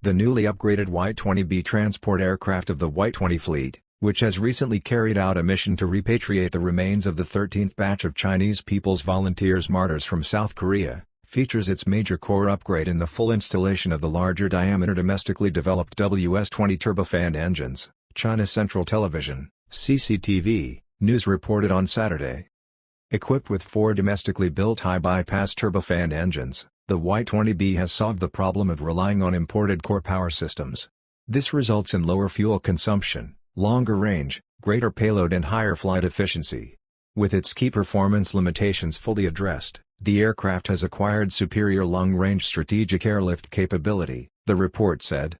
the newly upgraded Y-20B transport aircraft of the Y-20 fleet, which has recently carried out a mission to repatriate the remains of the 13th batch of Chinese People's Volunteers martyrs from South Korea, features its major core upgrade in the full installation of the larger diameter domestically developed Ws-20 turbofan engines, China Central Television, CCTV, News reported on Saturday. Equipped with 4 domestically built high-bypass turbofan engines, the Y-20B has solved the problem of relying on imported core power systems. This results in lower fuel consumption, longer range, greater payload and higher flight efficiency. With its key performance limitations fully addressed, the aircraft has acquired superior long-range strategic airlift capability, the report said.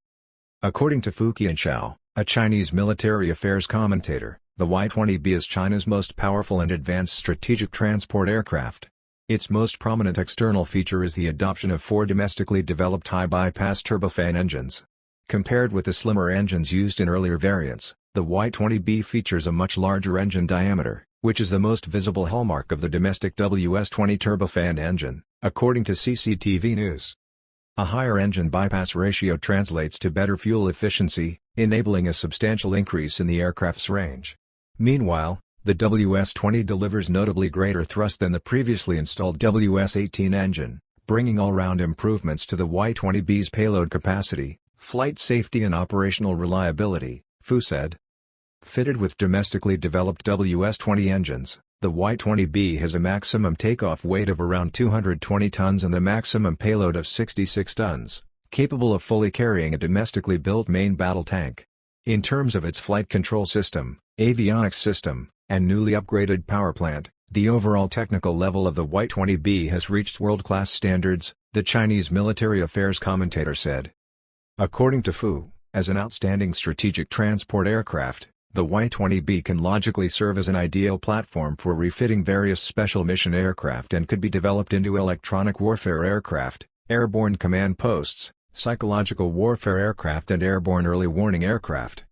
According to Fu Qianxiao, a Chinese military affairs commentator, the Y-20B is China's most powerful and advanced strategic transport aircraft. Its most prominent external feature is the adoption of 4 domestically developed high-bypass turbofan engines. Compared with the slimmer engines used in earlier variants, the Y-20B features a much larger engine diameter, which is the most visible hallmark of the domestic Ws-20 turbofan engine, according to CCTV News. A higher engine bypass ratio translates to better fuel efficiency, enabling a substantial increase in the aircraft's range. Meanwhile, the Ws-20 delivers notably greater thrust than the previously installed Ws-18 engine, bringing all-round improvements to the Y-20B's payload capacity, flight safety and operational reliability, Fu said. Fitted with domestically developed Ws-20 engines, the Y-20B has a maximum takeoff weight of around 220 tons and a maximum payload of 66 tons, capable of fully carrying a domestically built main battle tank. In terms of its flight control system, avionics system, and newly upgraded power plant, the overall technical level of the Y-20B has reached world-class standards, the Chinese military affairs commentator said. According to Fu, as an outstanding strategic transport aircraft, the Y-20B can logically serve as an ideal platform for refitting various special mission aircraft and could be developed into electronic warfare aircraft, airborne command posts, psychological warfare aircraft and airborne early warning aircraft.